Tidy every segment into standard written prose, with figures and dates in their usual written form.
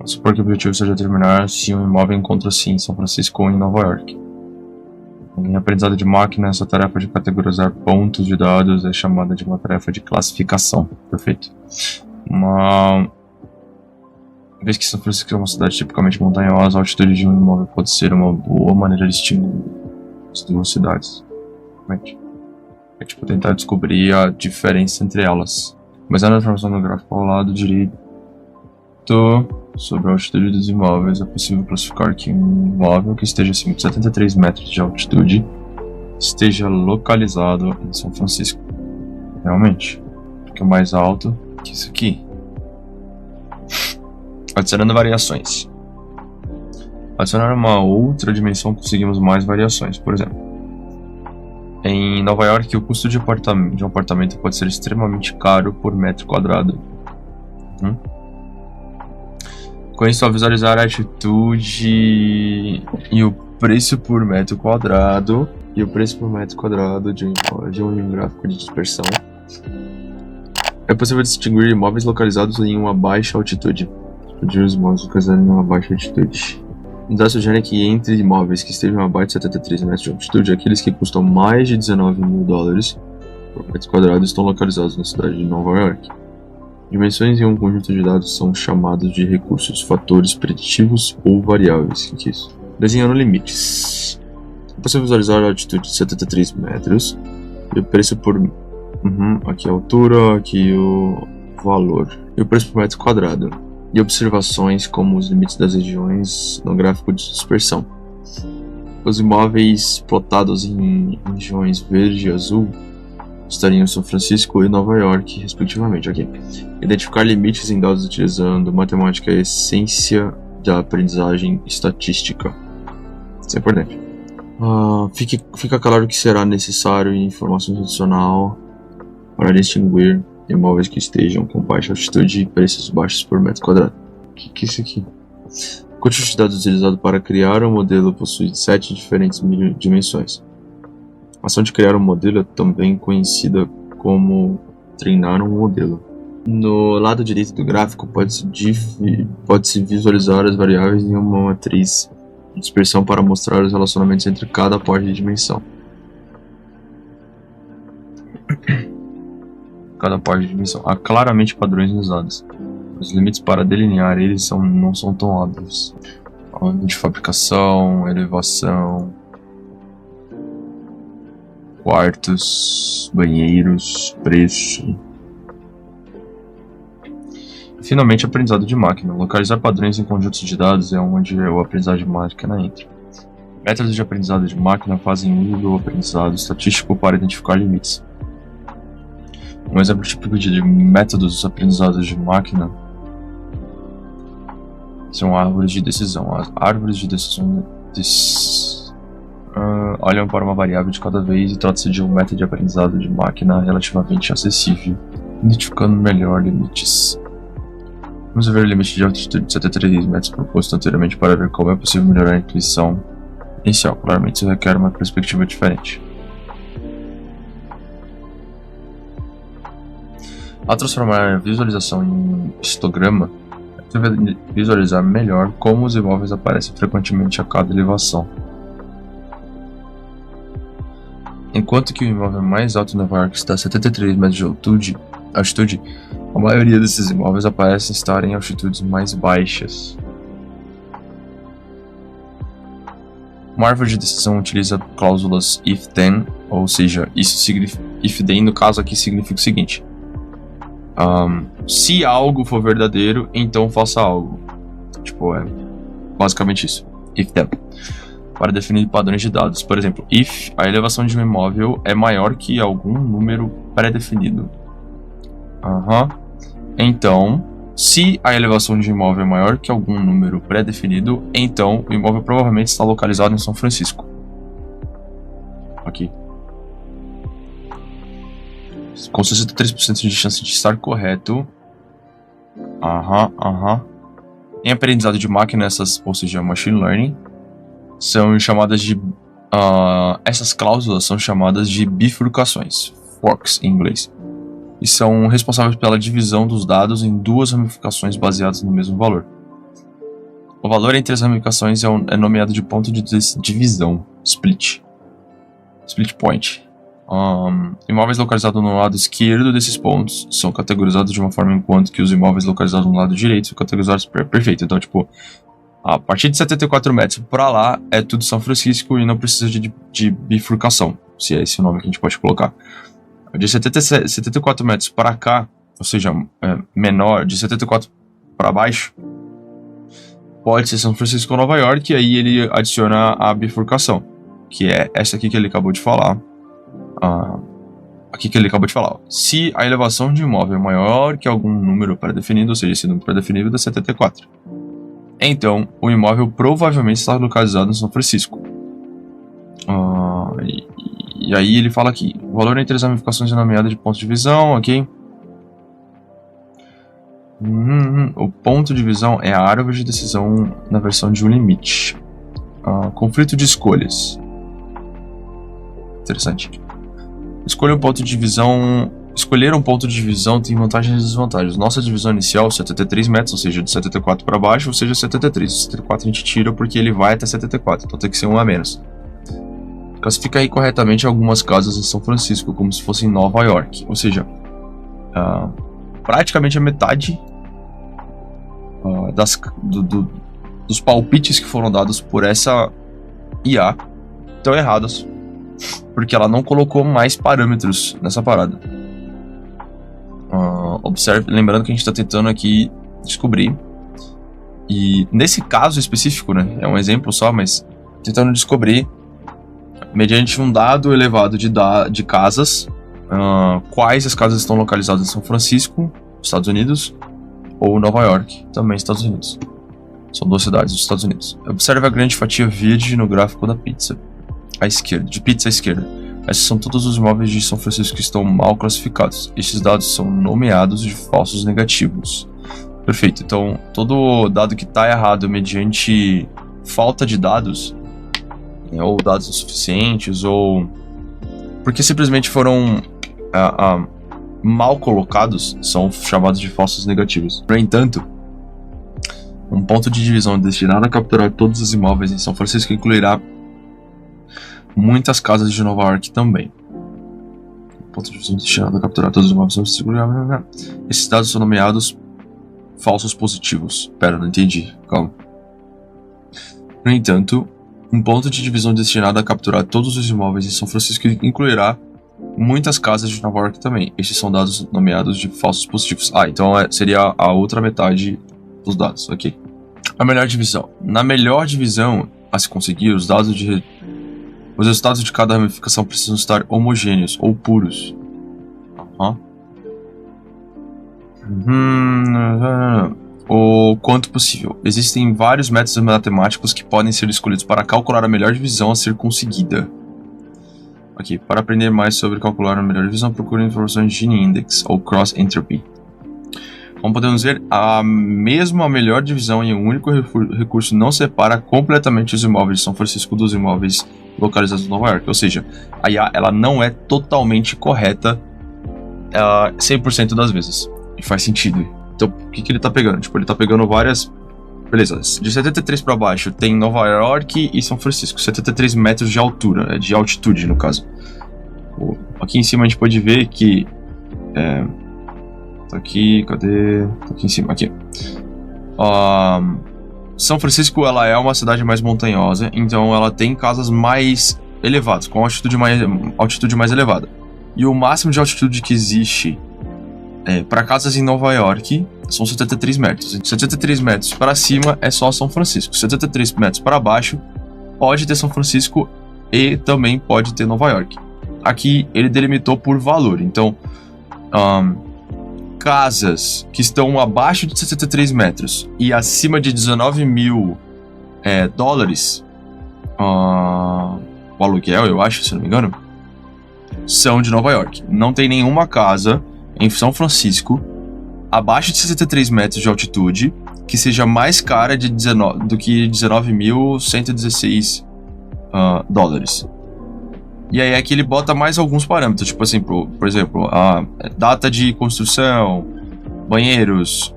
Supor que o objetivo seja determinar se um imóvel encontra-se em São Francisco ou em Nova York. Em aprendizado de máquina, essa tarefa de categorizar pontos de dados é chamada de uma tarefa de classificação. Perfeito. Uma vez que São Francisco é uma cidade tipicamente montanhosa, a altitude de um imóvel pode ser uma boa maneira de distinguir as duas cidades. É tipo tentar descobrir a diferença entre elas. Mas a informação do gráfico ao lado direito sobre a altitude dos imóveis, é possível classificar que um imóvel que esteja acima de 73 metros de altitude esteja localizado em São Francisco. Realmente, porque é mais alto que isso aqui. Adicionando variações. Adicionar uma outra dimensão, conseguimos mais variações. Por exemplo, em Nova York, o custo de um apartamento pode ser extremamente caro por metro quadrado. Com isso, ao visualizar a altitude e o preço por metro quadrado de um gráfico de dispersão, é possível distinguir imóveis localizados em uma baixa altitude. Os imóveis localizados em uma baixa altitude. Os dados sugerem que entre imóveis que estejam abaixo de 73 metros de altitude, aqueles que custam mais de $19 mil por metro quadrado estão localizados na cidade de Nova York. Dimensões em um conjunto de dados são chamados de recursos, fatores preditivos ou variáveis. O que é isso? Desenhando limites. É possível visualizar a altitude de 73 metros e o preço por... aqui a altura, aqui o valor. E o preço por metro quadrado. E observações como os limites das regiões no gráfico de dispersão. Os imóveis plotados em regiões verde e azul estariam em São Francisco e Nova York, respectivamente. Okay. Identificar limites em dados utilizando matemática é a essência da aprendizagem estatística. Isso é importante. Fica claro que será necessário informação adicional para distinguir imóveis que estejam com baixa altitude e preços baixos por metro quadrado. O que é isso aqui? O conjunto de dados utilizado para criar um modelo possui 7 diferentes dimensões. A ação de criar um modelo é também conhecida como treinar um modelo. No lado direito do gráfico pode-se visualizar as variáveis em uma matriz de dispersão para mostrar os relacionamentos entre cada parte de dimensão. Há claramente padrões nos dados. Os limites para delinear eles não são tão óbvios. Ordem de fabricação, elevação, quartos, banheiros, preço. Finalmente, aprendizado de máquina. Localizar padrões em conjuntos de dados é onde a aprendizagem de máquina entra. Métodos de aprendizado de máquina fazem uso do aprendizado estatístico para identificar limites. Um exemplo típico de métodos de aprendizado de máquina são árvores de decisão. As árvores de decisão olham para uma variável de cada vez e trata-se de um método de aprendizado de máquina relativamente acessível, identificando melhor limites. Vamos ver o limite de altitude de 73 metros proposto anteriormente para ver como é possível melhorar a intuição inicial. Claramente isso requer uma perspectiva diferente. Ao transformar a visualização em histograma, é possível visualizar melhor como os imóveis aparecem frequentemente a cada elevação. Enquanto que o imóvel mais alto em Nova York está a 73 metros de altitude, a maioria desses imóveis aparecem estar em altitudes mais baixas. Uma árvore de decisão utiliza cláusulas if-then, ou seja, if-then no caso aqui significa o seguinte: se algo for verdadeiro, então faça algo. Tipo, é basicamente isso. If-then. Para definir padrões de dados. Por exemplo, if a elevação de um imóvel é maior que algum número pré-definido. Então, se a elevação de um imóvel é maior que algum número pré-definido, então o imóvel provavelmente está localizado em São Francisco. Aqui. Com 63% de chance de estar correto. Em aprendizado de máquina, ou seja, machine learning, são chamadas de... essas cláusulas são chamadas de bifurcações, forks em inglês, e são responsáveis pela divisão dos dados em duas ramificações baseadas no mesmo valor. O valor entre as ramificações é nomeado de ponto de divisão, split point. Imóveis localizados no lado esquerdo desses pontos são categorizados de uma forma, enquanto que os imóveis localizados no lado direito são categorizados perfeito. Então, tipo, a partir de 74 metros pra lá é tudo São Francisco e não precisa de bifurcação, se é esse o nome que a gente pode colocar. De 74 metros para cá, ou seja, menor, de 74 para baixo, pode ser São Francisco ou Nova York, e aí ele adiciona a bifurcação, que é essa aqui que ele acabou de falar. Aqui que ele acabou de falar. Se a elevação de um imóvel é maior que algum número pré-definido, ou seja, esse número pré-definido é 74, então o imóvel provavelmente está localizado em São Francisco. E aí ele fala aqui, o valor entre as ramificações é nomeado de ponto de divisão, ok? O ponto de divisão é a árvore de decisão na versão de um limite. Conflito de escolhas. Interessante. Escolher um ponto de divisão tem vantagens e desvantagens. Nossa divisão inicial, 73 metros, ou seja, de 74 para baixo, ou seja, 73. 74 a gente tira porque ele vai até 74, então tem que ser um a menos. Classifica aí corretamente algumas casas em São Francisco, como se fosse em Nova York. Ou seja, praticamente a metade dos palpites que foram dados por essa IA estão errados, porque ela não colocou mais parâmetros nessa parada. Observe, lembrando que a gente está tentando aqui descobrir, e nesse caso específico, né, é um exemplo só, mas tentando descobrir, mediante um dado elevado de casas, quais as casas estão localizadas em São Francisco, Estados Unidos, ou Nova York, também Estados Unidos. São duas cidades dos Estados Unidos. Observe a grande fatia verde no gráfico da pizza à esquerda, de pizza à esquerda. Esses são todos os imóveis de São Francisco que estão mal classificados. Estes dados são nomeados de falsos negativos. Perfeito, então todo dado que está errado mediante falta de dados, ou dados insuficientes, ou porque simplesmente foram mal colocados, são chamados de falsos negativos. No entanto, um ponto de divisão destinado a capturar todos os imóveis em São Francisco incluirá muitas casas de Nova York também. Ponto de divisão destinado a capturar todos os imóveis em São Francisco. Esses dados são nomeados falsos positivos. Pera, não entendi. Calma. No entanto, um ponto de divisão destinado a capturar todos os imóveis em São Francisco incluirá muitas casas de Nova York também. Esses são dados nomeados de falsos positivos. Então seria a outra metade dos dados, ok. A melhor divisão. Na melhor divisão a se conseguir, os resultados de cada ramificação precisam estar homogêneos ou puros. O quanto possível. Existem vários métodos matemáticos que podem ser escolhidos para calcular a melhor divisão a ser conseguida. Ok, para aprender mais sobre calcular a melhor divisão, procure informações de Gini Index ou Cross Entropy. Como podemos ver, a melhor divisão em um único recurso não separa completamente os imóveis de São Francisco dos imóveis localizados em Nova York. Ou seja, a IA ela não é totalmente correta 100% das vezes. E faz sentido. Então, o que ele tá pegando? Tipo, ele tá pegando várias... Beleza, de 73 para baixo tem Nova York e São Francisco. 73 metros de altura, de altitude no caso. Aqui em cima a gente pode ver que... Tá aqui, cadê? Tá aqui em cima, aqui. São Francisco, ela é uma cidade mais montanhosa, então ela tem casas mais elevadas, com altitude mais elevada. E o máximo de altitude que existe para casas em Nova York são 73 metros. 73 metros para cima é só São Francisco. 73 metros para baixo pode ter São Francisco e também pode ter Nova York. Aqui ele delimitou por valor, então... casas que estão abaixo de 73 metros e acima de 19 mil dólares, o aluguel, eu acho, se não me engano, são de Nova York. Não tem nenhuma casa em São Francisco abaixo de 63 metros de altitude que seja mais cara do que 19.116 dólares. E aí aqui ele bota mais alguns parâmetros, tipo assim, por exemplo, a data de construção, banheiros,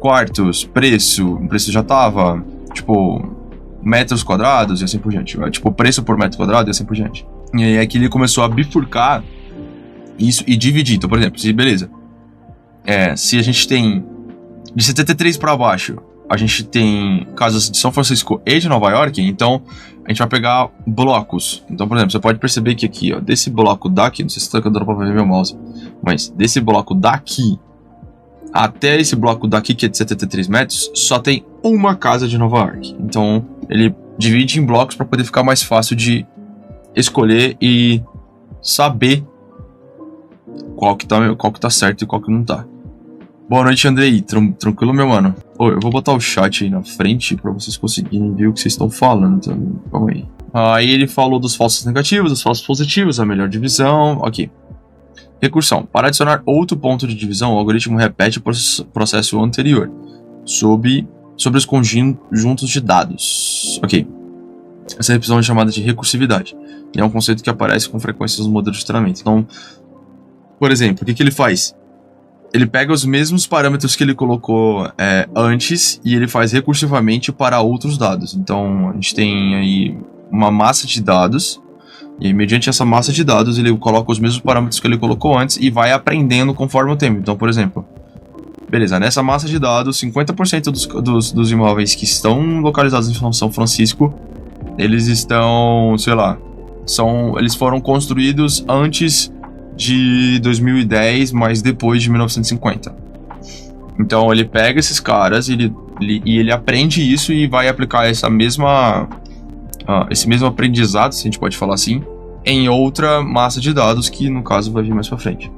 quartos, o preço já tava, tipo, metros quadrados e assim por diante. Tipo, preço por metro quadrado e assim por diante. E aí aqui ele começou a bifurcar isso e dividir. Então, por exemplo, se a gente tem de 73 para baixo, a gente tem casas de São Francisco e de Nova York, então a gente vai pegar blocos. Então, por exemplo, você pode perceber que aqui, ó, desse bloco daqui, não sei se tá dando pra ver meu mouse, mas desse bloco daqui até esse bloco daqui, que é de 73 metros, só tem uma casa de Nova York. Então, ele divide em blocos para poder ficar mais fácil de escolher e saber qual que tá certo e qual que não tá. Boa noite, Andrei. Tranquilo, meu mano? Eu vou botar o chat aí na frente pra vocês conseguirem ver o que vocês estão falando. Então, calma aí. Aí ele falou dos falsos negativos, dos falsos positivos, a melhor divisão. Ok. Recursão. Para adicionar outro ponto de divisão, o algoritmo repete o processo anterior sobre os conjuntos de dados. Ok. Essa revisão é chamada de recursividade. E é um conceito que aparece com frequência nos modelos de treinamento. Então, por exemplo, o que ele faz? Ele pega os mesmos parâmetros que ele colocou antes e ele faz recursivamente para outros dados. Então, a gente tem aí uma massa de dados. E aí, mediante essa massa de dados, ele coloca os mesmos parâmetros que ele colocou antes e vai aprendendo conforme o tempo. Então, por exemplo, beleza, nessa massa de dados, 50% dos imóveis que estão localizados em São Francisco, eles estão, sei lá, eles foram construídos antes de 2010, mas depois de 1950. Então, ele pega esses caras e ele aprende isso e vai aplicar esse mesmo aprendizado, se a gente pode falar assim, em outra massa de dados que, no caso, vai vir mais pra frente.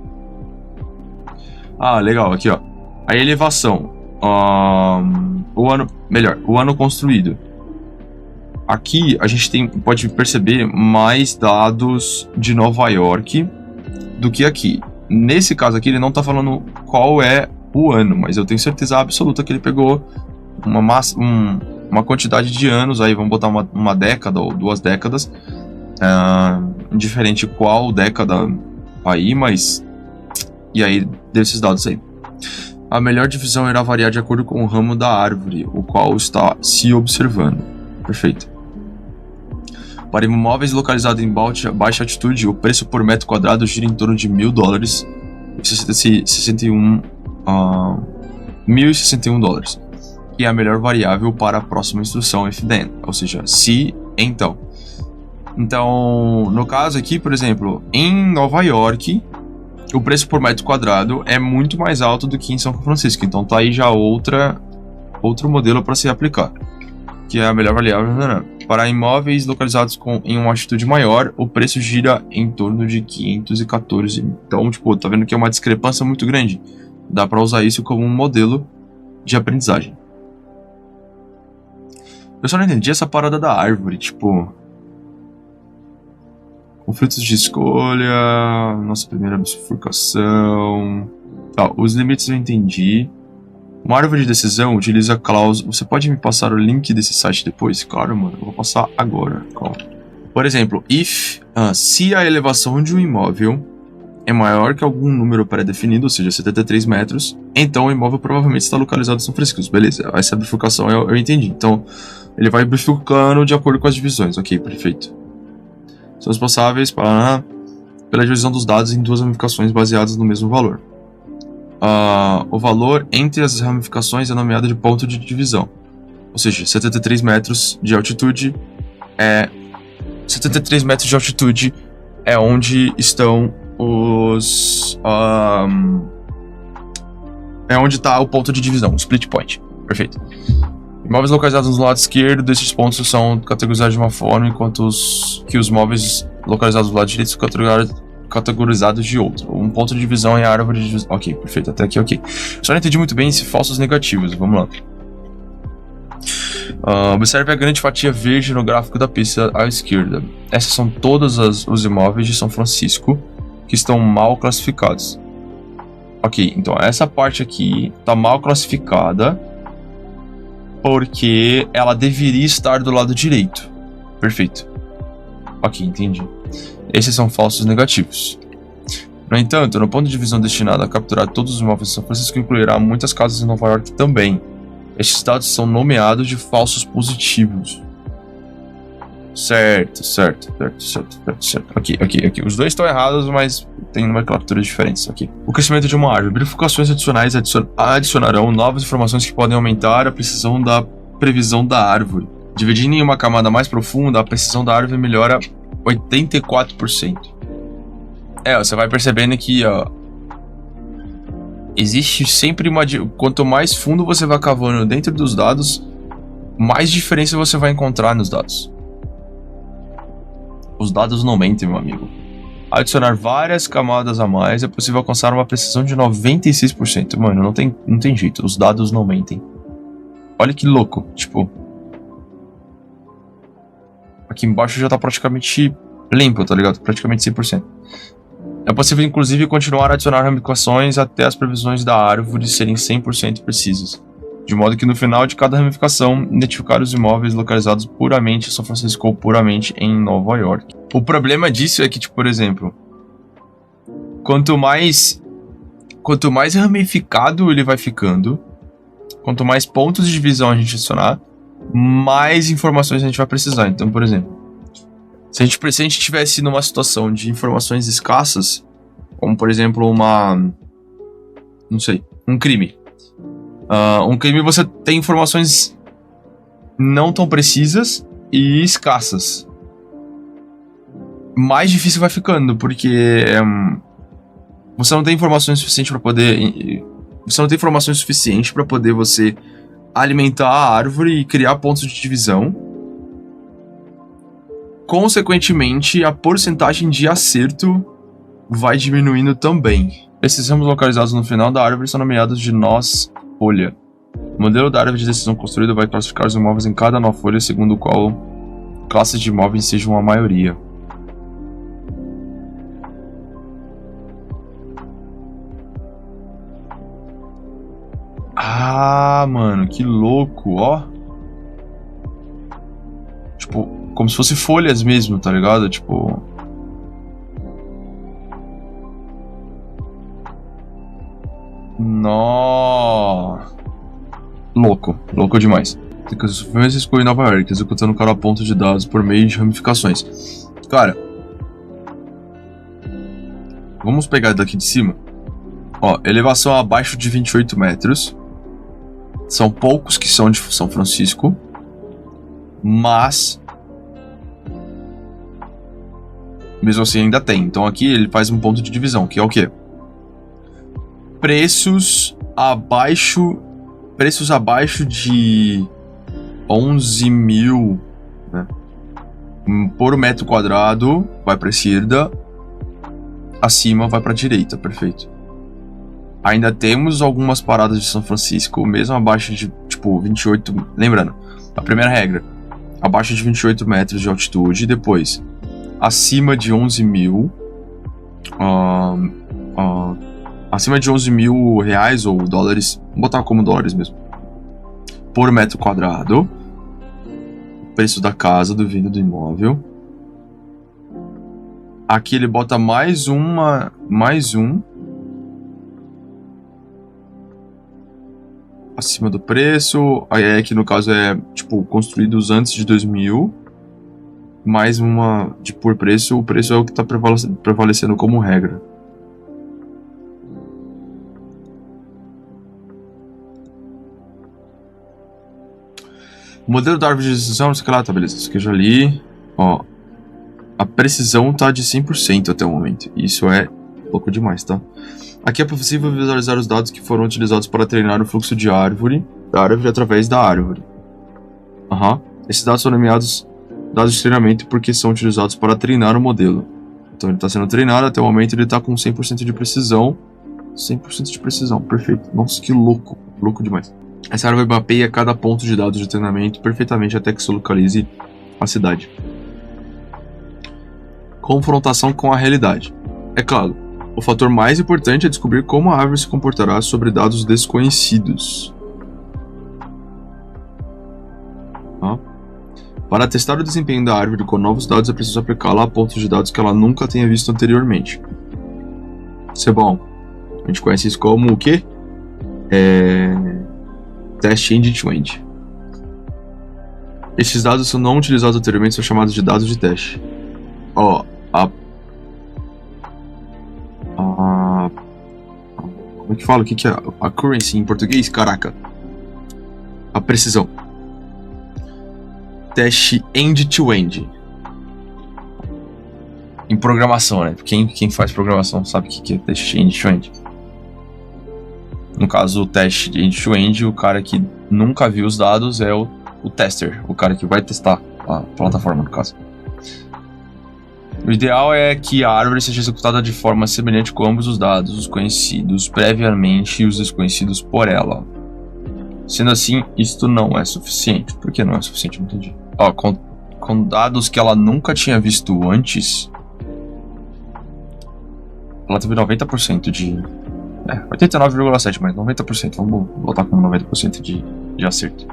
Legal, aqui, ó. A elevação. O ano construído. Aqui, a gente pode perceber mais dados de Nova York do que aqui. Nesse caso aqui, ele não tá falando qual é o ano, mas eu tenho certeza absoluta que ele pegou uma quantidade de anos, aí vamos botar uma década ou 2 décadas, indiferente qual década aí, mas e aí desses dados aí. A melhor divisão irá variar de acordo com o ramo da árvore, o qual está se observando. Perfeito. Para imóveis localizados em baixa altitude, o preço por metro quadrado gira em torno de $1.000 e $1.061, que é a melhor variável para a próxima instrução if then, ou seja, se então. Então, no caso aqui, por exemplo, em Nova York, o preço por metro quadrado é muito mais alto do que em São Francisco, então tá aí já outro modelo para se aplicar, que é a melhor variável. Para imóveis localizados em uma altitude maior, o preço gira em torno de 514. Então, tipo, tá vendo que é uma discrepância muito grande. Dá para usar isso como um modelo de aprendizagem. Eu só não entendi essa parada da árvore, tipo... conflitos de escolha, nossa primeira bifurcação... os limites eu entendi. Uma árvore de decisão utiliza cláusulas... Você pode me passar o link desse site depois? Claro, mano, eu vou passar agora. Calma. Por exemplo, se a elevação de um imóvel é maior que algum número pré-definido, ou seja, 73 metros, então o imóvel provavelmente está localizado em São Francisco. Beleza, essa bifurcação eu entendi. Então, ele vai bifurcando de acordo com as divisões. Ok, perfeito. São responsáveis pela divisão dos dados em 2 ramificações baseadas no mesmo valor. O valor entre as ramificações é nomeado de ponto de divisão. Ou seja, 73 metros de altitude é... 73 metros de altitude é onde estão os... é onde está o ponto de divisão, o split point. Perfeito. Imóveis localizados no lado esquerdo desses pontos são categorizados de uma forma, enquanto os móveis localizados do lado direito são categorizados de outra. Um ponto de divisão é a árvore de divisão. Ok, perfeito, até aqui ok. Só não entendi muito bem se falsos negativos, vamos lá. Observe a grande fatia verde no gráfico da pista à esquerda. Essas são todos os imóveis de São Francisco que estão mal classificados. Ok, então essa parte aqui está mal classificada porque ela deveria estar do lado direito. Perfeito. Ok, entendi. Esses são falsos negativos. No entanto, no ponto de divisão destinado a capturar todos os imóveis de São Francisco incluirá muitas casas em Nova York também. Estes dados são nomeados de falsos positivos. Certo. Aqui. Os dois estão errados, mas tem nomenclaturas diferentes aqui. O crescimento de uma árvore. Verificações adicionais adicionarão novas informações que podem aumentar a precisão da previsão da árvore. Dividindo em uma camada mais profunda, a precisão da árvore melhora 84%. Você vai percebendo que, existe sempre uma... Quanto mais fundo você vai cavando dentro dos dados, mais diferença você vai encontrar nos dados. Os dados não mentem, meu amigo. Adicionar várias camadas a mais é possível alcançar uma precisão de 96%. Mano, não tem jeito. Os dados não mentem. Olha que louco. Tipo... Aqui embaixo já tá praticamente limpo, tá ligado? Praticamente 100%. É possível, inclusive, continuar a adicionar ramificações até as previsões da árvore serem 100% precisas. De modo que no final de cada ramificação, identificar os imóveis localizados puramente em São Francisco ou puramente em Nova York. O problema disso é que, tipo, por exemplo, quanto mais ramificado ele vai ficando, quanto mais pontos de divisão a gente adicionar, mais informações a gente vai precisar. Então, por exemplo, se a gente estivesse numa situação de informações escassas, como por exemplo um crime. Um crime você tem informações não tão precisas e escassas. Mais difícil vai ficando, porque você não tem informações suficientes para poder... Você não tem informações suficientes para poder você alimentar a árvore e criar pontos de divisão. Consequentemente, a porcentagem de acerto vai diminuindo também. Esses ramos localizados no final da árvore são nomeados de nós folha. O modelo da árvore de decisão construída vai classificar os imóveis em cada nó folha, segundo qual classes de imóveis sejam a maioria. Ah, mano, que louco, ó. Tipo, como se fosse folhas mesmo, tá ligado? Tipo... Nó... Louco demais. Frequência escolhe Nova York, executando cada ponto de dados por meio de ramificações. Cara, vamos pegar daqui de cima. Ó, elevação abaixo de 28 metros. São poucos que são de São Francisco, mas mesmo assim ainda tem. Então aqui ele faz um ponto de divisão, que é o quê? Preços abaixo de 11 mil, né, por metro quadrado vai para a esquerda, acima vai para a direita, perfeito. Ainda temos algumas paradas de São Francisco, mesmo abaixo de, tipo, 28... Lembrando, a primeira regra, abaixo de 28 metros de altitude, depois, acima de 11 mil... acima de 11 mil reais ou dólares, vamos botar como dólares mesmo, por metro quadrado, preço da casa, do venda do imóvel. Aqui ele bota mais um, acima do preço, aí aqui no caso é, tipo, construídos antes de 2000, mais uma de por preço, o preço é o que está prevalecendo como regra. O modelo da árvore de decisão, não sei o que lá, tá, beleza, isso aqui eu já li. Ó, a precisão tá de 100% até o momento, isso é pouco demais, tá? Aqui é possível visualizar os dados que foram utilizados para treinar o fluxo de árvore através da árvore. Esses dados são nomeados dados de treinamento porque são utilizados para treinar o modelo. Então ele está sendo treinado, até o momento ele está com 100% de precisão. 100% de precisão, perfeito. Nossa, que louco, louco demais. Essa árvore mapeia cada ponto de dados de treinamento perfeitamente até que se localize a cidade. Confrontação com a realidade. É claro, o fator mais importante é descobrir como a árvore se comportará sobre dados desconhecidos. Para testar o desempenho da árvore com novos dados, é preciso aplicá-la a pontos de dados que ela nunca tenha visto anteriormente. Isso é bom. A gente conhece isso como o quê? Teste end-to-end. Esses dados são não utilizados anteriormente, são chamados de dados de teste. Ó, como é que fala? O que é accuracy em português? Caraca. A precisão. Teste end-to-end. Em programação, né? Quem faz programação sabe o que é teste end-to-end. No caso, o teste end-to-end, o cara que nunca viu os dados é o tester, o cara que vai testar a plataforma, no caso. O ideal é que a árvore seja executada de forma semelhante com ambos os dados, os conhecidos previamente e os desconhecidos por ela. Sendo assim, isto não é suficiente. Por que não é suficiente? Não entendi. Ó, com dados que ela nunca tinha visto antes, ela teve 90% de... 89,7%, mas 90%. Vamos botar como 90% de acerto.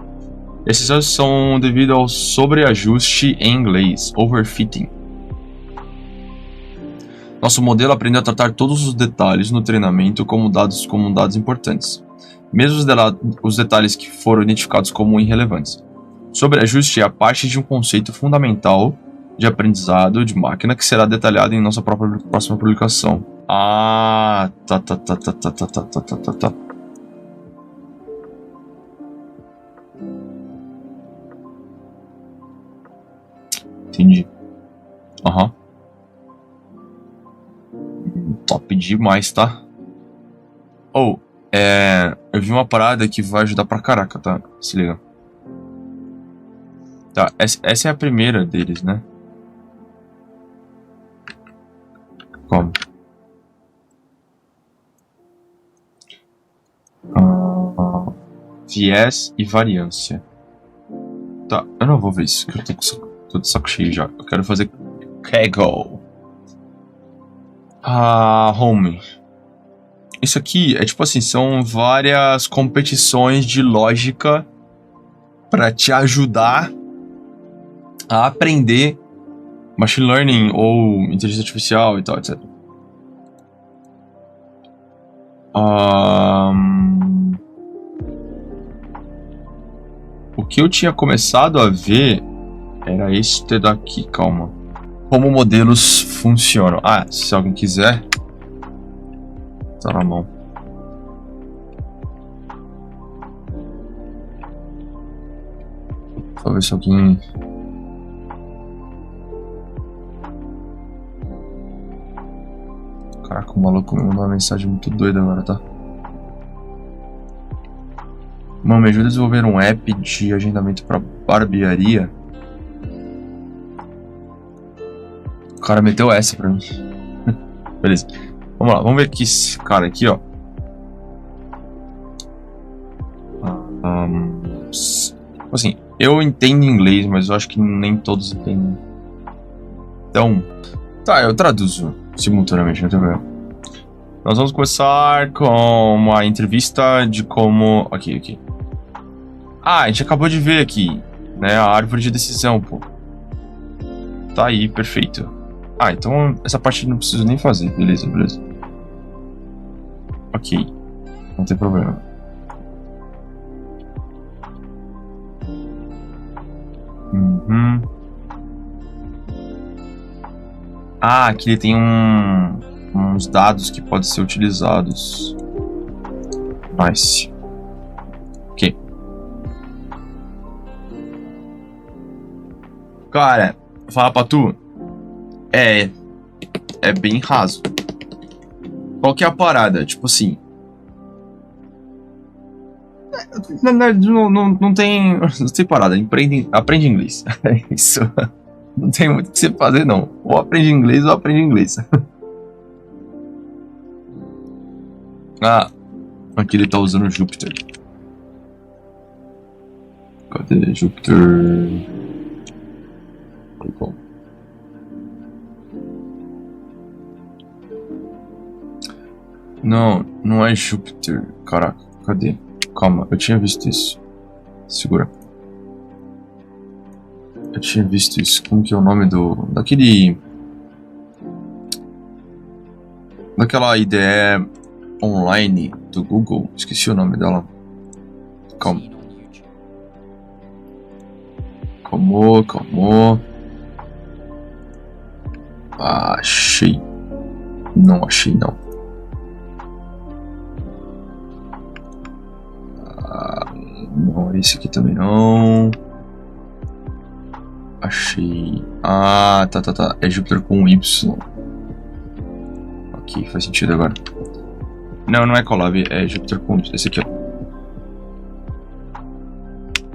Esses erros são devido ao sobreajuste em inglês, overfitting. Nosso modelo aprendeu a tratar todos os detalhes no treinamento como dados importantes, mesmo os detalhes que foram identificados como irrelevantes. Sobreajuste é a parte de um conceito fundamental de aprendizado de máquina que será detalhado em nossa próxima publicação. Ah, tá. Entendi. Aham. Top demais, tá? Eu vi uma parada que vai ajudar pra caraca, tá? Se liga. Tá, essa é a primeira deles, né? Como? Viés e variância. Tá, eu não vou ver isso, que eu tô de saco cheio já. Eu quero fazer Kaggle. Home. Isso aqui é tipo assim, são várias competições de lógica pra te ajudar a aprender machine learning ou inteligência artificial e tal, etc. O que eu tinha começado a ver era este daqui, calma. Como modelos funcionam. Se alguém quiser, tá na mão. Só ver se alguém... Caraca, o maluco me mandou uma mensagem muito doida agora, tá? Mano, me ajuda a desenvolver um app de agendamento pra barbearia. O cara meteu essa pra mim. Beleza. Vamos lá, vamos ver aqui esse cara aqui, ó. Assim, eu entendo inglês, mas eu acho que nem todos entendem. Então, tá, eu traduzo simultaneamente, não tem problema. Nós vamos começar com uma entrevista de como... Aqui. A gente acabou de ver aqui, né, a árvore de decisão, pô. Tá aí, perfeito. Então essa parte não preciso nem fazer, beleza. Ok, não tem problema. Aqui ele tem uns dados que podem ser utilizados. Nice. Ok. Cara, falar pra tu, é bem raso. Qual que é a parada? Tipo assim, não tem parada, aprende inglês. É isso. Não tem muito o que você fazer, não. Ou aprende inglês ou aprende inglês. Aqui ele tá usando Jupyter. Cadê Jupyter? Não é Jupyter. Caraca, cadê? Calma, eu tinha visto isso. Segura. Eu tinha visto isso. Como que é o nome daquele... daquela IDE online do Google. Esqueci o nome dela. Calma. Calma. Achei. Não achei, não. Não, esse aqui também não. Achei. Ah, tá. É Júpiter com Y. Ok, faz sentido agora. Não é Colab, é Júpiter com Y. Esse aqui, ó.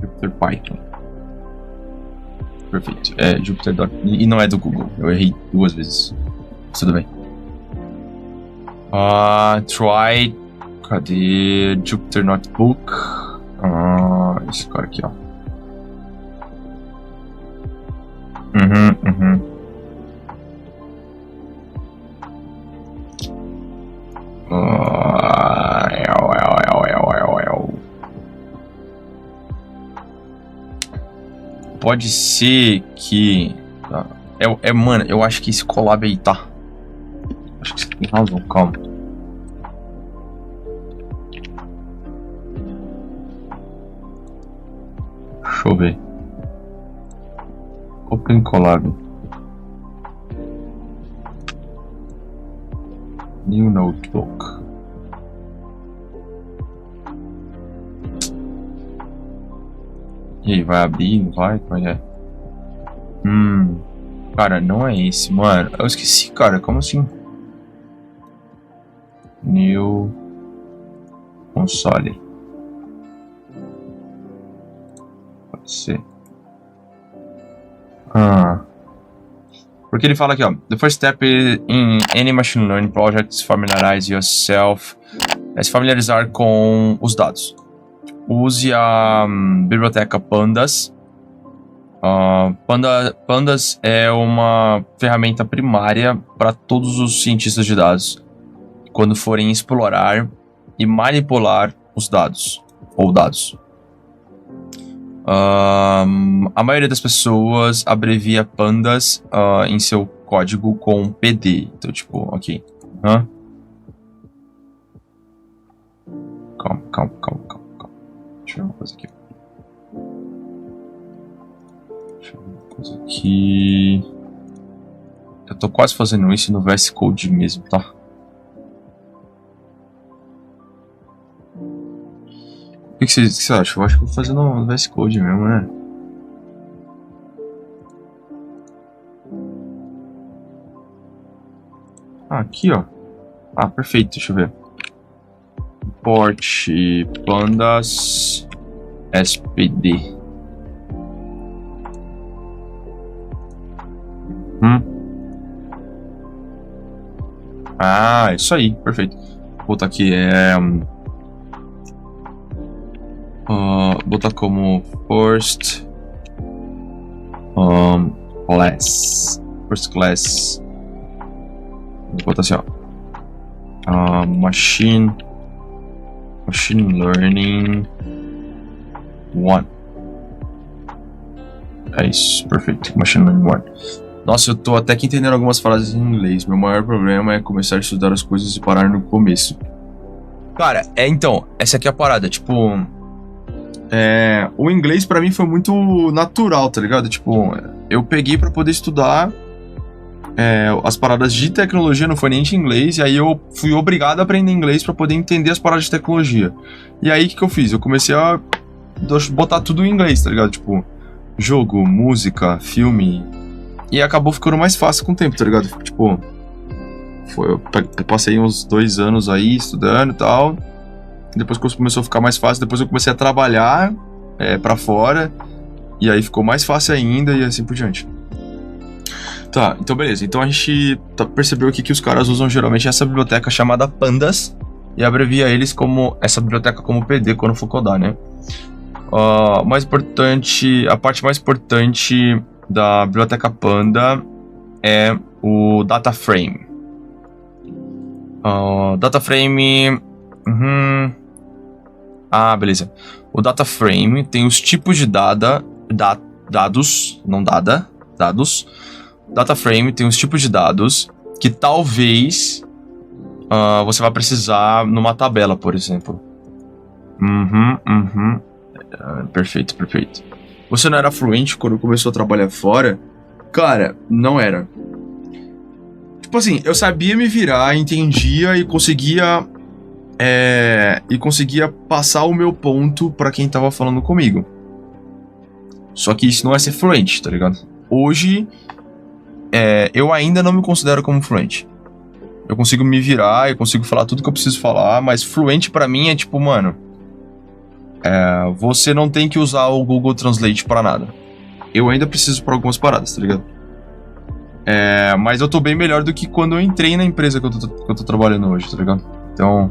Júpiter Python. Perfeito. É Júpiter. E não é do Google. Eu errei 2 vezes. Tudo bem. Try. Cadê? Jupyter Notebook. Esse cara aqui, ó. Pode ser que... mano, eu acho que esse collab aí tá. Acho que você tem razão, calma. Deixa eu ver. Open Collab. New Notebook. E aí, vai abrir? Não vai? Como é? Cara, não é esse, mano. Eu esqueci, cara. Como assim? New Console. Pode ser. Porque ele fala aqui, ó. The first step in any machine learning project is familiarize yourself. É se familiarizar com os dados. Use a biblioteca Pandas. Pandas é uma ferramenta primária para todos os cientistas de dados quando forem explorar e manipular os dados ou dados. A maioria das pessoas abrevia Pandas em seu código com PD. Então, tipo, ok. Calma. Deixa eu ver uma coisa aqui. Eu tô quase fazendo isso no VS Code mesmo, tá? O que você acha? Eu acho que eu vou fazer no VS Code mesmo, né? Aqui, ó. Perfeito, deixa eu ver. Import pandas spd. Isso aí, perfeito. Vou botar aqui, botar como first class. Vou botar assim, ó. Machine Learning 1. É isso, perfeito. Machine Learning 1. Nossa, eu tô até que entendendo algumas frases em inglês. Meu maior problema é começar a estudar as coisas e parar no começo. Cara, então, essa aqui é a parada, tipo... o inglês pra mim foi muito natural, tá ligado? Tipo, eu peguei pra poder estudar as paradas de tecnologia, não foi nem de inglês, e aí eu fui obrigado a aprender inglês pra poder entender as paradas de tecnologia. E aí, o que eu fiz? Eu comecei a botar tudo em inglês, tá ligado? Tipo, jogo, música, filme... E acabou ficando mais fácil com o tempo, tá ligado? Tipo, eu passei uns 2 anos aí estudando e tal. Depois que começou a ficar mais fácil, depois eu comecei a trabalhar pra fora. E aí ficou mais fácil ainda e assim por diante. Tá, então beleza. Então a gente percebeu aqui que os caras usam geralmente essa biblioteca chamada Pandas. E abrevia eles como essa biblioteca como PD quando for codar, né? A parte mais importante da biblioteca Panda é o DataFrame. DataFrame... beleza. O DataFrame tem os tipos de dados, não dados. DataFrame tem os tipos de dados que talvez você vai precisar numa tabela, por exemplo. Perfeito. Você não era fluente quando começou a trabalhar fora? Cara, não era. Tipo assim, eu sabia me virar, entendia e conseguia passar o meu ponto pra quem tava falando comigo. Só que isso não é ser fluente, tá ligado? Hoje, eu ainda não me considero como fluente. Eu consigo me virar, eu consigo falar tudo que eu preciso falar, mas fluente pra mim é tipo, mano... você não tem que usar o Google Translate pra nada. Eu ainda preciso pra algumas paradas, tá ligado? Mas eu tô bem melhor do que quando eu entrei na empresa que eu tô trabalhando hoje, tá ligado? Então,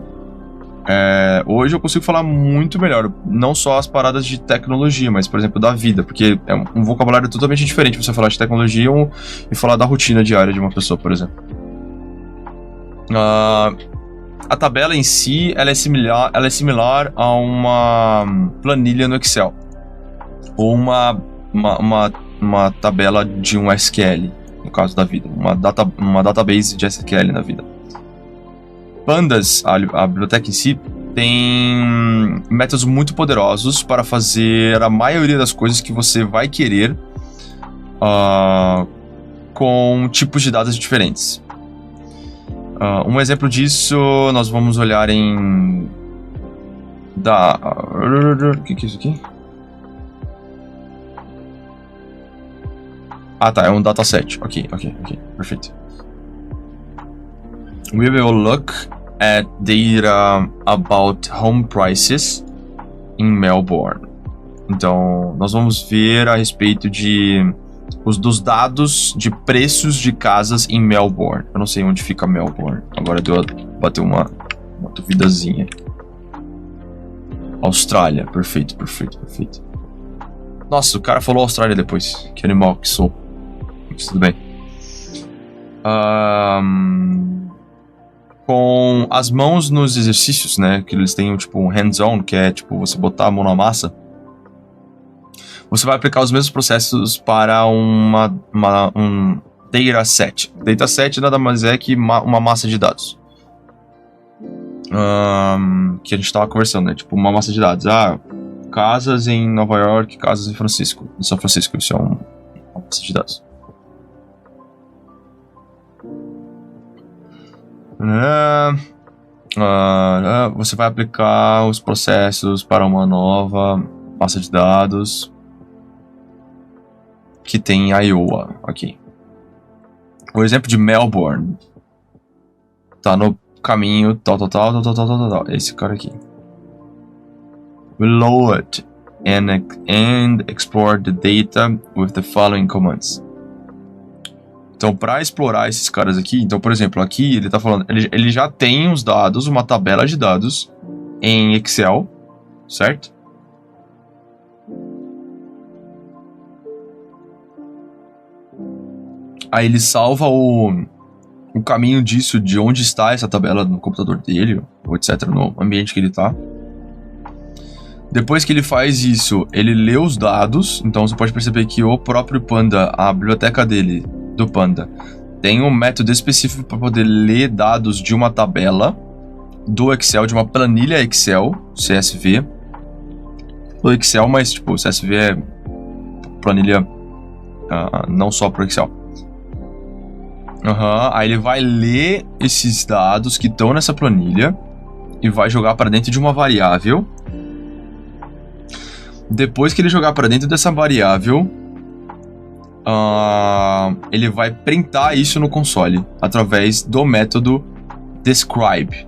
hoje eu consigo falar muito melhor. Não só as paradas de tecnologia, mas, por exemplo, da vida. Porque é um vocabulário totalmente diferente você falar de tecnologia e falar da rotina diária de uma pessoa, por exemplo. A tabela em si, ela é similar a uma planilha no Excel. Ou uma tabela de um SQL, no caso da vida. Uma database de SQL na vida. Pandas, a biblioteca em si, tem métodos muito poderosos para fazer a maioria das coisas que você vai querer com tipos de dados diferentes. Um exemplo disso, nós vamos olhar em... O que é isso aqui? Tá, é um dataset. Ok, perfeito. We will look at data about home prices in Melbourne. Então, nós vamos ver a respeito dos dados de preços de casas em Melbourne. Eu não sei onde fica Melbourne. Agora bateu uma duvidazinha. Austrália. Perfeito. Nossa, o cara falou Austrália depois. Que animal que sou. Mas tudo bem. Com as mãos nos exercícios, né? Que eles têm tipo um hands-on, que é tipo você botar a mão na massa. Você vai aplicar os mesmos processos para um dataset. Dataset nada mais é que uma massa de dados. Que a gente estava conversando, né? Tipo, uma massa de dados. Casas em Nova York, casas em São Francisco. Isso é uma massa de dados. Você vai aplicar os processos para uma nova massa de dados que tem Iowa aqui. O exemplo de Melbourne tá no caminho tal. Esse cara aqui. Load and export the data with the following commands. Então, para explorar esses caras aqui, então, por exemplo, aqui ele tá falando, ele já tem os dados, uma tabela de dados em Excel, certo? Aí ele salva o caminho disso, de onde está essa tabela no computador dele, ou etc, no ambiente que ele tá. Depois que ele faz isso, ele lê os dados, então você pode perceber que o próprio Panda, a biblioteca dele, do Panda, tem um método específico para poder ler dados de uma tabela do Excel, de uma planilha Excel, CSV, do Excel, mas tipo, CSV é planilha não só para o Excel. Aí ele vai ler esses dados que estão nessa planilha e vai jogar para dentro de uma variável. Depois que ele jogar para dentro dessa variável, ele vai printar isso no console através do método describe,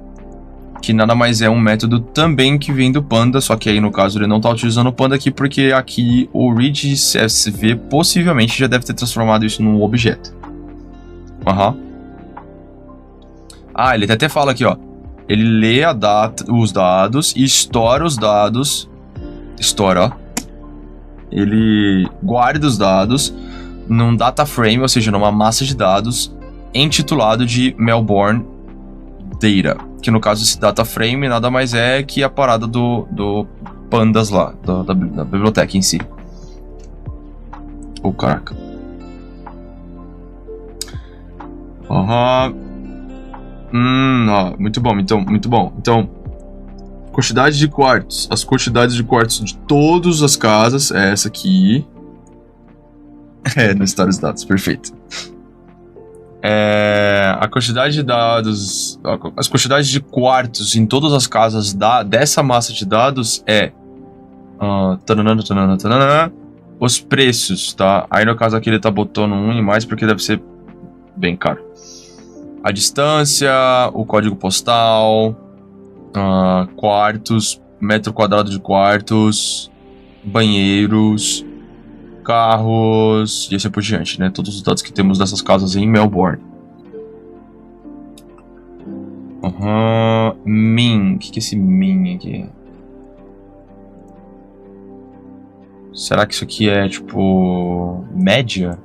que nada mais é um método também que vem do Panda, só que aí no caso ele não está utilizando o Panda aqui porque aqui o read CSV possivelmente já deve ter transformado isso num objeto. Ele até fala aqui, ó. Ele lê os dados e estoura os dados. Ele guarda os dados num data frame, ou seja, numa massa de dados intitulado de Melbourne Data, que no caso esse data frame nada mais é que a parada do Pandas lá, da biblioteca em si. Caraca. Ó, muito bom, então, muito bom. Então, quantidade de quartos. As quantidades de quartos de todas as casas é essa aqui. No estado dos dados, perfeito. A quantidade de dados... As quantidades de quartos em todas as casas dessa massa de dados é... os preços, tá? Aí no caso aqui ele tá botando 1 e mais porque deve ser bem caro. A distância, o código postal, quartos, metro quadrado de quartos, banheiros, carros e assim por diante, né? Todos os dados que temos dessas casas em Melbourne. Min. O que é esse min aqui? Será que isso aqui é tipo média?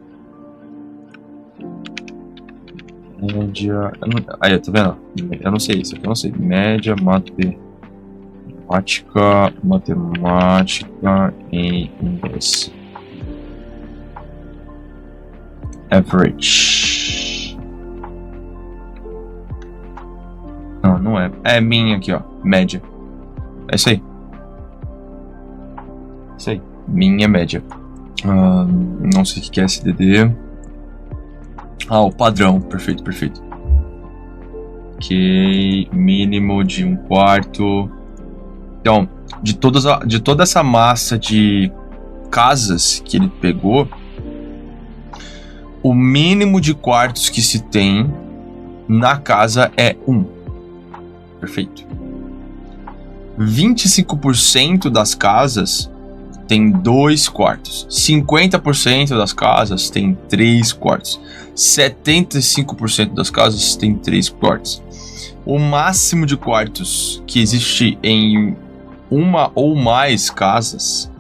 Média. Aí, tá vendo? Eu não sei, isso aqui eu não sei. Média, matemática em inglês. Average. Não é. É minha aqui, ó. Média. É isso aí. Isso aí. Minha média. Não sei o que é SDD. O padrão. Perfeito, perfeito. Ok. Mínimo de 1 quarto. Então, de toda essa massa de casas que ele pegou, o mínimo de quartos que se tem na casa é 1. Perfeito. 25% das casas tem 2 quartos. 50% das casas tem 3 quartos. 75% das casas tem 3 quartos. O máximo de quartos que existe em uma ou mais casas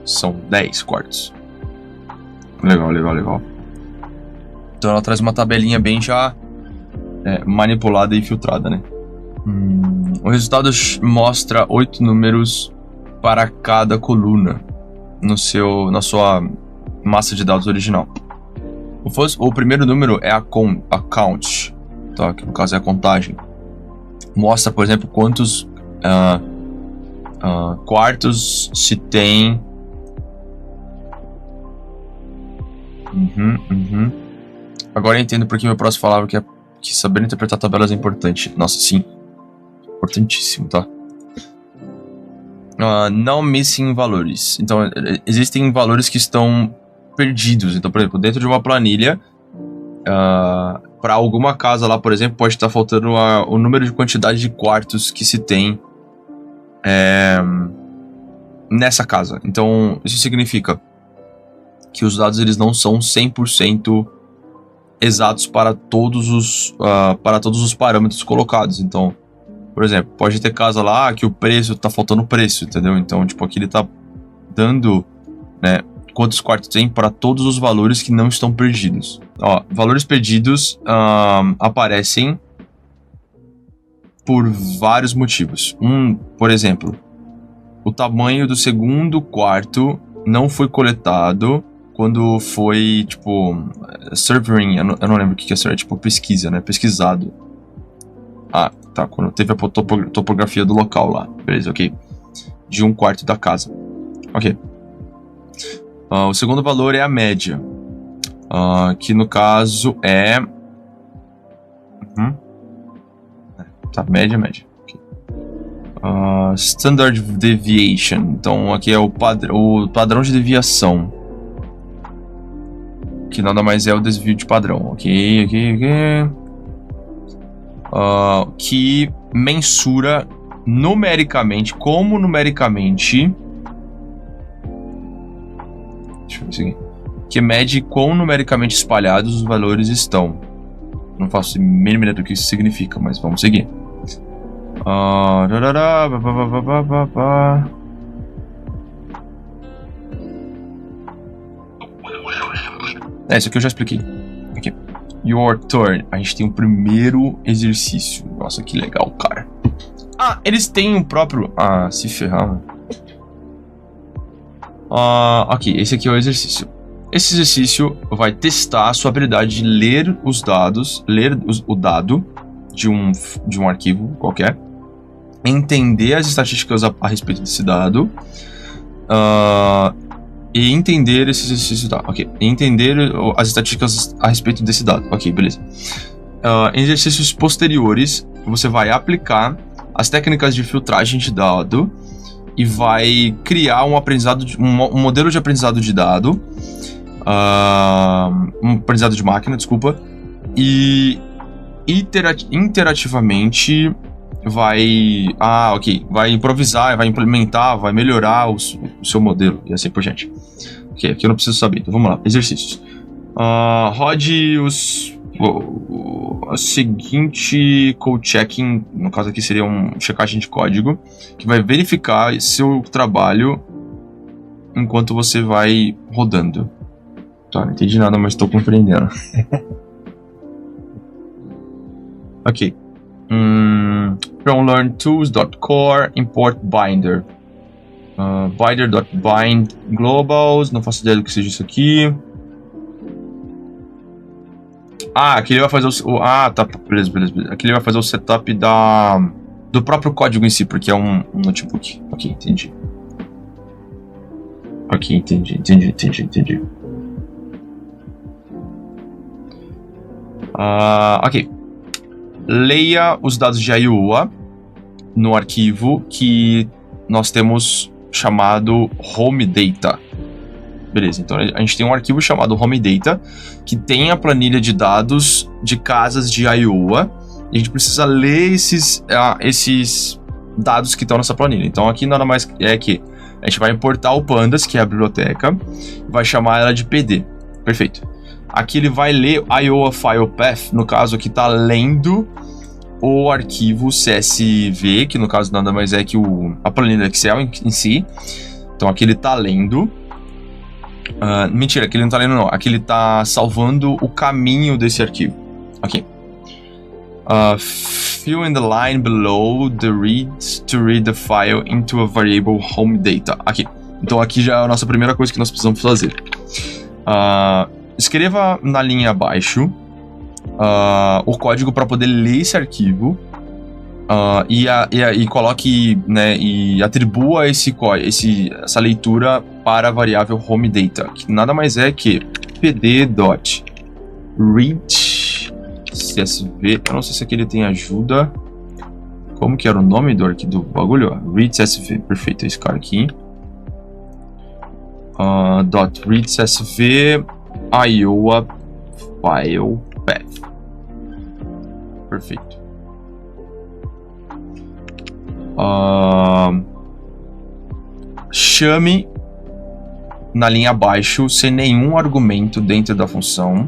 são 10 quartos. Legal, legal, legal. Então ela traz uma tabelinha bem já manipulada e filtrada, né? O resultado mostra 8 números para cada coluna na sua massa de dados original. O primeiro número é a count, tá? Que no caso é a contagem. Mostra, por exemplo, quantos quartos se tem. Agora eu entendo porque meu próximo falava que saber interpretar tabelas é importante. Nossa, sim. Importantíssimo, tá? Não missing valores. Então, existem valores que estão perdidos. Então, por exemplo, dentro de uma planilha, para alguma casa lá, por exemplo, pode estar faltando o número de quantidade de quartos que se tem nessa casa. Então, isso significa que os dados eles não são 100% exatos para todos os parâmetros colocados. Então, por exemplo, pode ter casa lá que o preço tá faltando preço, entendeu? Então, tipo, aqui ele tá dando, né, quantos quartos tem para todos os valores que não estão perdidos. Valores perdidos aparecem por vários motivos. Por exemplo, o tamanho do segundo quarto não foi coletado quando foi, tipo, surveying, eu não lembro o que é, tipo, pesquisa, né? Pesquisado. Tá, quando teve a topografia do local lá. Beleza, ok. De 1 quarto da casa. Ok. O segundo valor é a média. Que no caso é... Tá, média. Okay. Standard Deviation. Então aqui é o padrão de deviação. Que nada mais é o desvio de padrão. Ok. Que mensura numericamente, deixa eu ver isso aqui, que mede quão numericamente espalhados os valores estão. Não faço a mínima ideia do que isso significa, mas vamos seguir. Isso aqui eu já expliquei. Aqui. Your turn. A gente tem o primeiro exercício. Nossa, que legal, cara. Eles têm um próprio... se ferrar, mano. Ok, esse aqui é o exercício. Esse exercício vai testar a sua habilidade de ler os dados, o dado de um arquivo qualquer, entender as estatísticas a respeito desse dado, e entender entender as estatísticas a respeito desse dado. Ok, beleza. Em exercícios posteriores, você vai aplicar as técnicas de filtragem de dado e vai criar um modelo de aprendizado de dado, um aprendizado de máquina, desculpa, e interativamente vai improvisar, vai implementar, vai melhorar o seu modelo e assim por diante. Ok, aqui eu não preciso saber, então vamos lá, exercícios. Rode a seguinte code checking, no caso aqui seria checagem de código, que vai verificar seu trabalho enquanto você vai rodando. Tá, não entendi nada, mas estou compreendendo. Ok. From learntools.core import binder. Binder.bind globals, não faço ideia do que seja isso aqui. Aqui ele vai fazer tá, beleza. Aqui ele vai fazer o setup do próprio código em si, porque é um notebook. Ok, entendi. Ok, entendi. Ok. Leia os dados de Iowa no arquivo que nós temos chamado home data. Beleza, então a gente tem um arquivo chamado home data que tem a planilha de dados de casas de Iowa e a gente precisa ler esses dados que estão nessa planilha. Então aqui nada mais é que a gente vai importar o pandas, que é a biblioteca, vai chamar ela de PD. Perfeito. Aqui ele vai ler Iowa file path, no caso aqui está lendo o arquivo CSV, que no caso nada mais é que a planilha Excel em si. Então aqui ele está lendo. Mentira, aqui ele não tá lendo não. Aqui ele tá salvando o caminho desse arquivo. Ok. Fill in the line below the reads to read the file into a variable home data. Aqui. Então aqui já é a nossa primeira coisa que nós precisamos fazer. Escreva na linha abaixo o código para poder ler esse arquivo. E coloque, né, e atribua essa leitura para a variável home data, que nada mais é que pd.read csv. Eu não sei se aqui ele tem ajuda. Como que era o nome do bagulho? Read csv, perfeito, esse cara aqui. .read csv Iowa file path. Perfeito. Chame na linha abaixo, sem nenhum argumento dentro da função,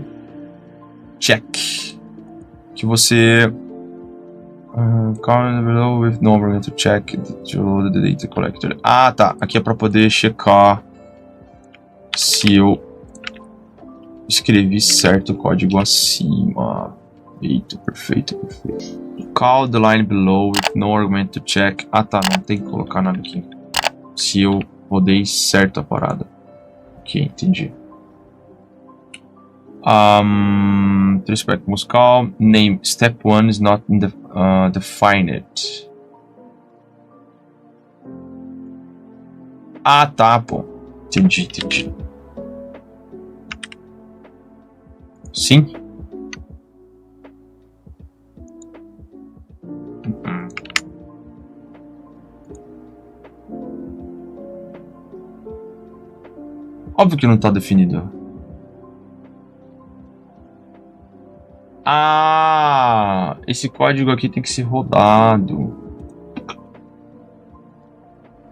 check, que você comment below with no argument to check to the data collector. Tá, aqui é para poder checar se eu escrevi certo o código acima. Eita, perfeito. Call the line below with no argument to check. Tá, não tem que colocar nada aqui. Se eu rodei certo a parada. Ok, entendi. Respect must call. Name step 1 is not defined. Tá, pô. Entendi. Sim? Óbvio que não tá definido. Esse código aqui tem que ser rodado.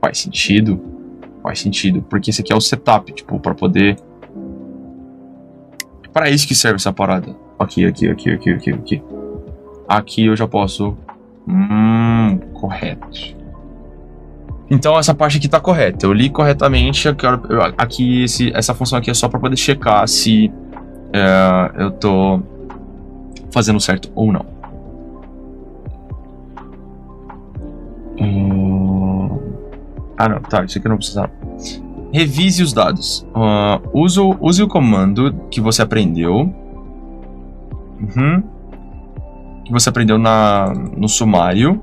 Faz sentido, porque esse aqui é o setup, tipo, pra poder... Para isso que serve essa parada. Aqui. Aqui eu já posso... correto. Então essa parte aqui tá correta. Eu li corretamente. Aqui essa função aqui é só para poder checar se eu tô fazendo certo ou não. Não, tá, isso aqui eu não precisava. Revise os dados. Use o comando que você aprendeu. que você aprendeu no sumário.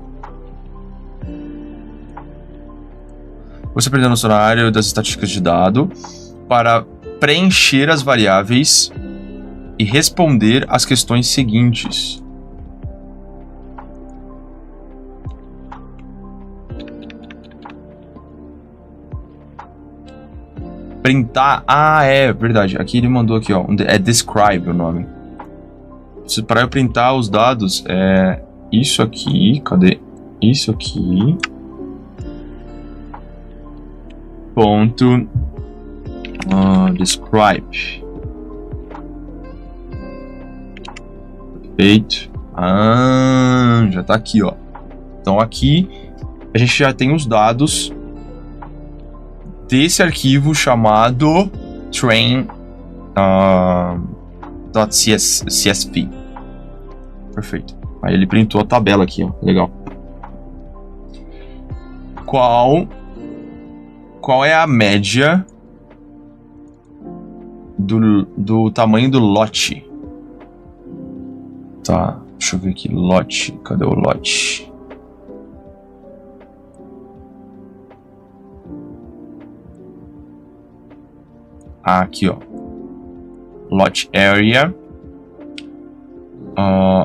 Você aprendeu no sumário das estatísticas de dado para preencher as variáveis e responder às questões seguintes. Printar. Ah, é verdade. Aqui ele mandou aqui, ó. É describe o nome. Para eu printar os dados, é isso aqui. Cadê? Isso aqui. Ponto. Describe. Perfeito. Já tá aqui, ó. Então aqui a gente já tem os dados desse arquivo chamado train.csv. Perfeito. Aí ele printou a tabela aqui, ó. Legal. Qual é a média do tamanho do lote? Tá, deixa eu ver aqui. Lote. Cadê o lote? Aqui, ó. Lot area.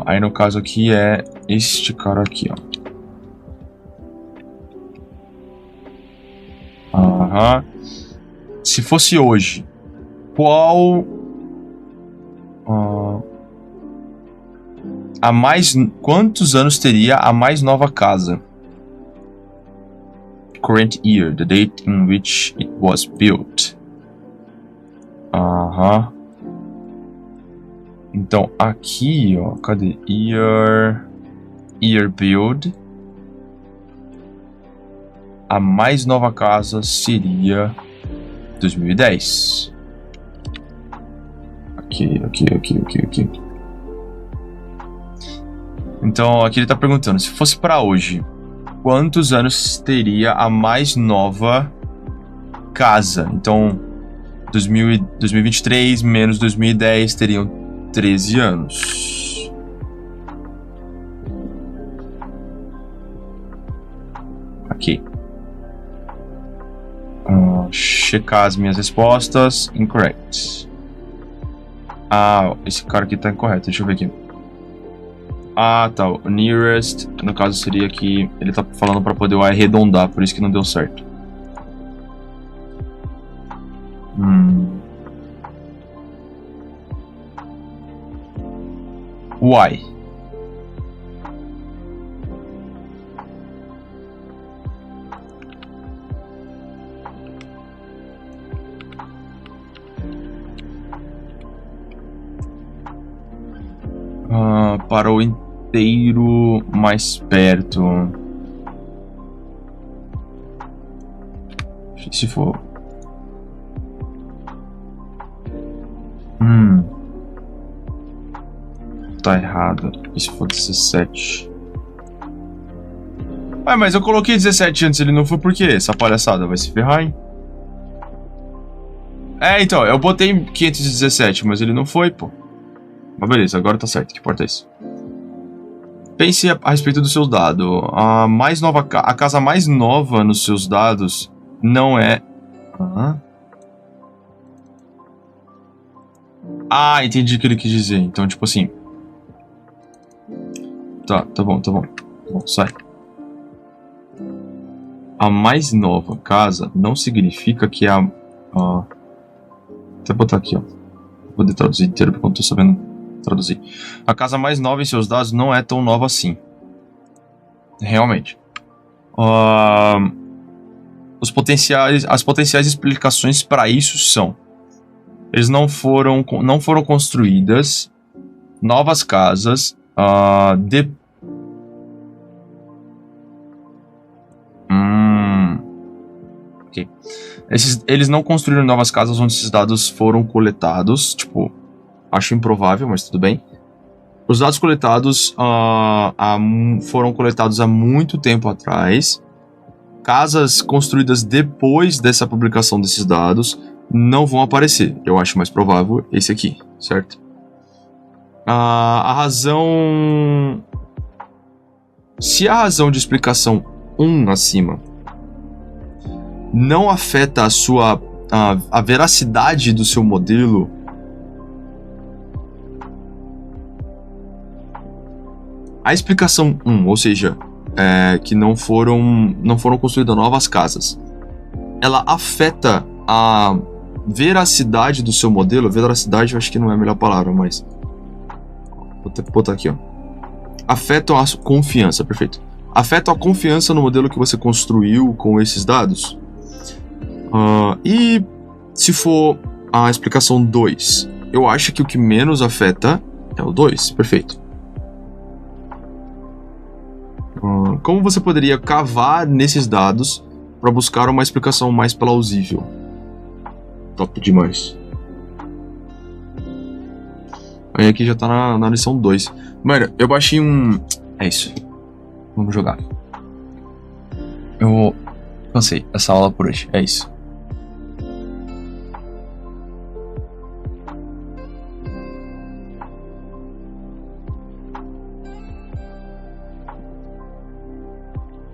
Aí no caso aqui é este cara aqui, ó. Se fosse hoje, quantos anos teria a mais nova casa? Current year, the date in which it was built. Então aqui, ó, cadê? Year build. A mais nova casa seria 2010. Aqui. Então aqui ele tá perguntando, se fosse para hoje, quantos anos teria a mais nova casa? Então 2023 menos 2010 teriam 13 anos. Aqui. Checar as minhas respostas. Incorrect. Esse cara aqui tá incorreto. Deixa eu ver aqui. Tá. O nearest, no caso, seria que ele tá falando pra poder arredondar, por isso que não deu certo. Why? Para o inteiro mais perto. Se for. Tá errado. E se for 17? Mas eu coloquei 17 antes, ele não foi por quê? Essa palhaçada vai se ferrar, hein? Então, eu botei 517, mas ele não foi, pô. Mas beleza, agora tá certo, que importa é isso. Pense a respeito dos seus dados. A casa mais nova nos seus dados não é... entendi o que ele quis dizer. Então, tipo assim... Tá bom, sai. A mais nova casa não significa que a... Vou botar aqui, ó. Vou poder traduzir inteiro porque eu não tô sabendo traduzir. A casa mais nova em seus dados não é tão nova assim. Realmente. As potenciais explicações para isso são: eles não foram construídas novas casas ok. Eles não construíram novas casas onde esses dados foram coletados. Tipo, acho improvável, mas tudo bem. Os dados coletados foram coletados há muito tempo atrás. Casas construídas depois dessa publicação desses dados não vão aparecer. Eu acho mais provável esse aqui, certo? A razão Se a razão de explicação 1 acima não afeta a veracidade do seu modelo, a explicação 1, ou seja, que não foram construídas novas casas, ela afeta a veracidade do seu modelo. Veracidade eu acho que não é a melhor palavra, mas vou botar aqui, ó. Afetam a confiança, perfeito. Afetam a confiança no modelo que você construiu com esses dados. E se for a explicação 2, eu acho que o que menos afeta é o 2, perfeito. Como você poderia cavar nesses dados para buscar uma explicação mais plausível? Top demais. Aí aqui já tá na lição 2. Mano, eu baixei um... É isso. Vamos jogar. Eu cansei essa aula por hoje. É isso.